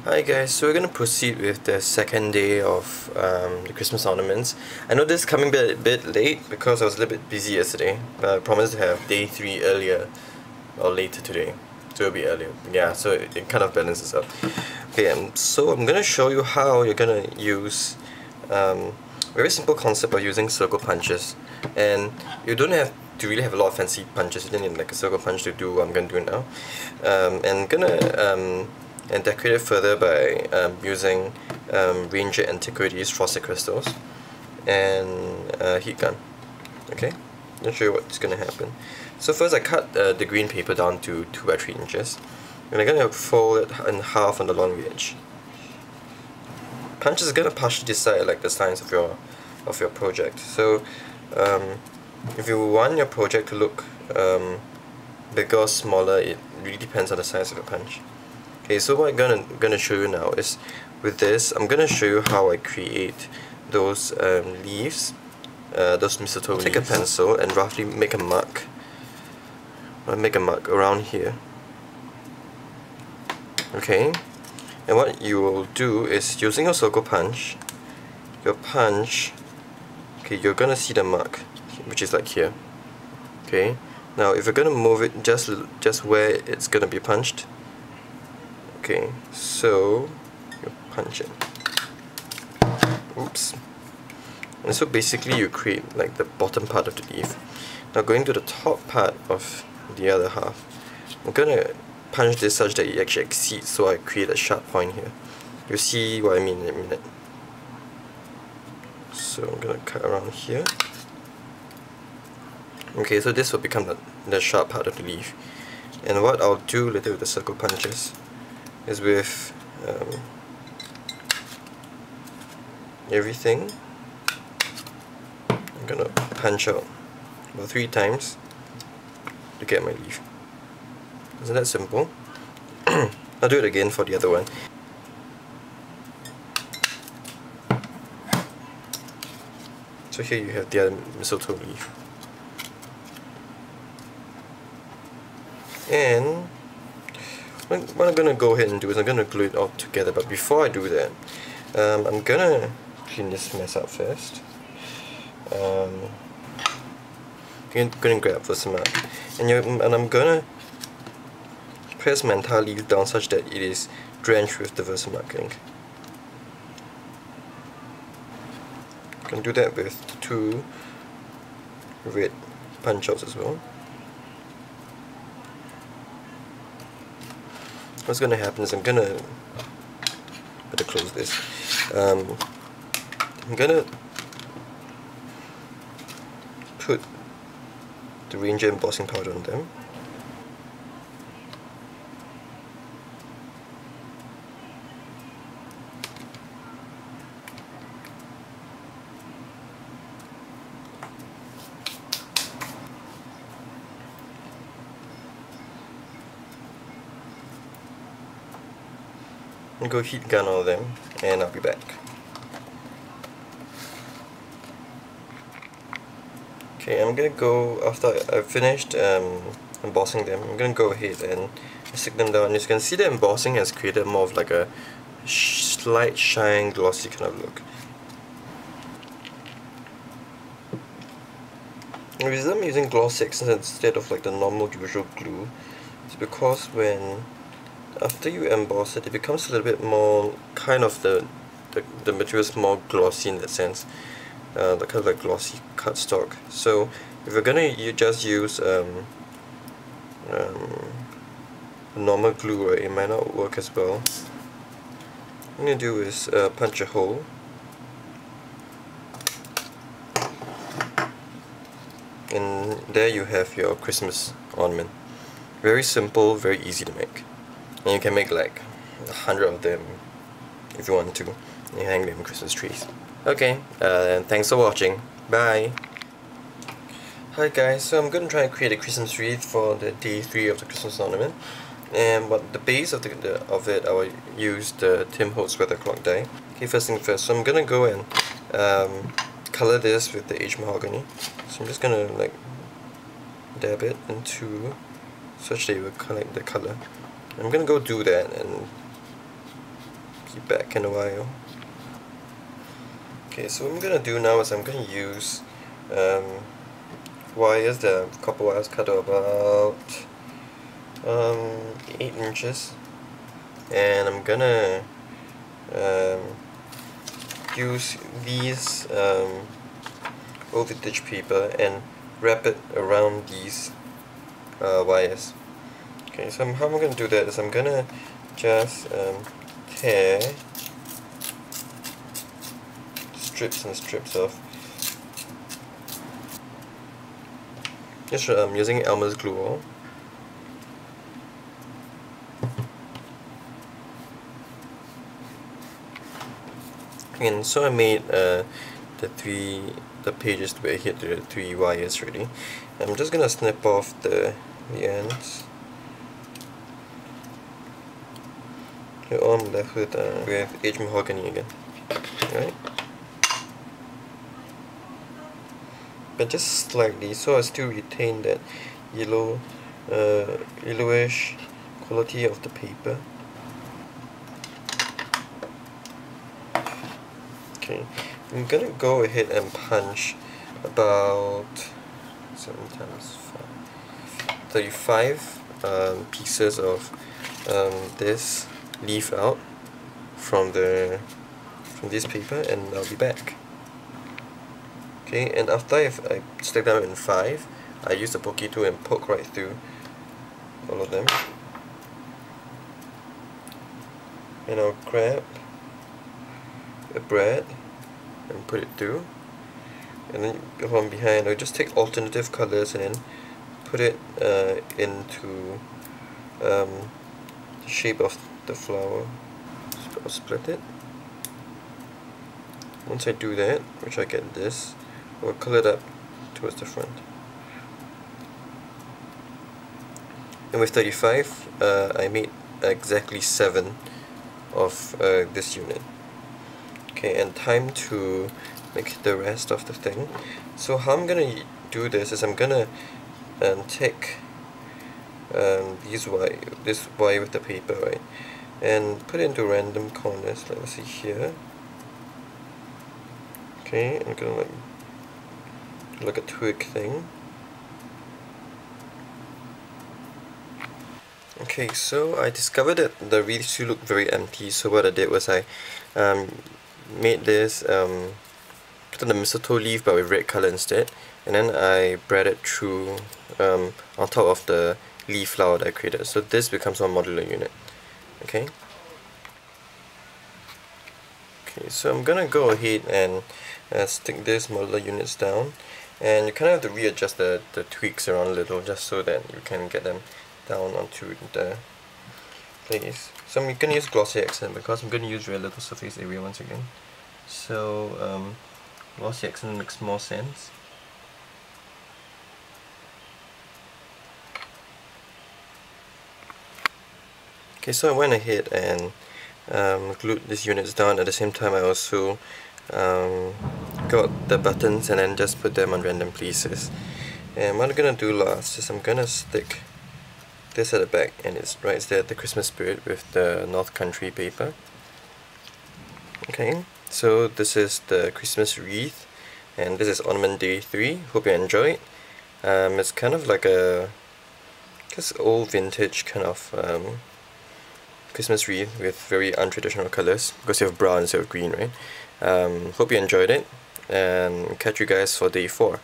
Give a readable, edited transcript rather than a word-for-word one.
Hi guys, so we're going to proceed with the second day of the Christmas ornaments. I know this is coming a bit late because I was a little bit busy yesterday, but I promised to have day 3 earlier or later today, so it'll be earlier. Yeah, so it kind of balances up. Okay, so I'm going to show you how you're going to use very simple concept of using circle punches, and you don't have to really have a lot of fancy punches. You don't need like a circle punch to do what I'm going to do now. And decorate it further by using Ranger Antiquities frosted crystals and a heat gun. Okay, I'll show you what's going to happen. So first I cut the green paper down to 2 by 3 inches, and I'm going to fold it in half on the long edge. Punch is going to partially decide like the size of your project. So if you want your project to look bigger or smaller, it really depends on the size of the punch. Okay, so what I'm gonna show you now is, with this, I'm gonna show you how I create those leaves, those mistletoe leaves. Take a pencil and roughly make a mark. I'll make a mark around here. Okay, and what you will do is, using your circle punch, okay, you're gonna see the mark, which is like here. Okay, now if you're gonna move it just where it's gonna be punched. Okay, so you punch it. Oops. And so basically you create like the bottom part of the leaf. Now going to the top part of the other half, I'm gonna punch this such that it actually exceeds, so I create a sharp point here. You'll see what I mean in a minute. So I'm gonna cut around here. Okay, so this will become the sharp part of the leaf. And what I'll do later with the circle punches is, with everything, I'm gonna punch out about 3 times to get my leaf. Isn't that simple? I'll do it again for the other one. So here you have the other mistletoe leaf. And what I'm gonna go ahead and do is I'm gonna glue it all together, but before I do that, I'm gonna clean this mess up first. I'm gonna grab Versamark, and I'm gonna press my entire leaf down such that it is drenched with the Versamark ink. I'm gonna do that with 2 red punch outs as well. What's going to happen is, better close this. I'm going to put the Ranger embossing powder on them. I'm going to heat gun all of them, and I'll be back. Okay, I'm going to go, after I've finished embossing them, I'm going to go ahead and stick them down. As you can see, the embossing has created more of like a slight shine, glossy kind of look. The reason I'm using gloss accents instead of like the normal usual glue is because after you emboss it, it becomes a little bit more, kind of the material is more glossy in that sense, the kind of like glossy cardstock. So if you're gonna just use normal glue, right, it might not work as well. What I'm gonna do is punch a hole, and there you have your Christmas ornament. Very simple, very easy to make. And you can make like 100 of them if you want to, and hang them in Christmas trees. Okay, thanks for watching. Bye! Hi guys, so I'm going to try and create a Christmas tree for the day 3 of the Christmas ornament. And the base of it, I will use the Tim Holtz weather clock die. Okay, first thing first, so I'm going to go and color this with the aged mahogany. So I'm just going to like dab it into such that it will collect the color. I'm gonna go do that, and be back in a while. Okay, so what I'm gonna do now is I'm gonna use wires, the copper wires cut to about 8 inches, and I'm gonna use these old vintage paper and wrap it around these wires. Okay, so how I'm gonna do that is I'm gonna just tear strips and strips of, just using Elmer's glue wall. And so I made the pages to be adhered to the 3 wires already. I'm just gonna snip off the ends. Okay, all I'm left with aged mahogany again. Right? But just slightly, so I still retain that yellowish quality of the paper. Okay, I'm gonna go ahead and punch about 7 times 5, 35 pieces of this leaf out from this paper, and I'll be back. Okay, and after I stack them in 5, I use the pokey tool and poke right through all of them. And I'll grab a bread and put it through, and then from behind I'll just take alternative colors and then put it into the shape of the flower. So I'll split it. Once I do that, which I get this, I'll color it up towards the front. And with 35, I made exactly 7 of this unit. Okay, and time to make the rest of the thing. So how I'm gonna do this is I'm gonna take this wire with the paper, right, and put it into random corners. Let's see here. Okay, I'm gonna do like a twig thing. Okay, so I discovered that the wreaths look very empty, so what I did was I made this, put on the mistletoe leaf but with red color instead, and then I bred it through on top of the leaf flower that I created. So this becomes one modular unit. Okay. Okay, so I'm gonna go ahead and stick these modular units down, and you kind of have to readjust the tweaks around a little just so that you can get them down onto the place. So I'm going to use glossy accent because I'm going to use very little surface area once again. So glossy accent makes more sense. Okay, so I went ahead and glued these units down. At the same time I also got the buttons and then just put them on random places. And what I'm going to do last is I'm going to stick this at the back, and it's right there, the Christmas spirit with the North Country paper. Okay, so this is the Christmas wreath, and this is Ornament Day 3. Hope you enjoyed. It's kind of like a old vintage kind of Christmas wreath with very untraditional colors because you have brown instead of green, right? Hope you enjoyed it, and catch you guys for day 4.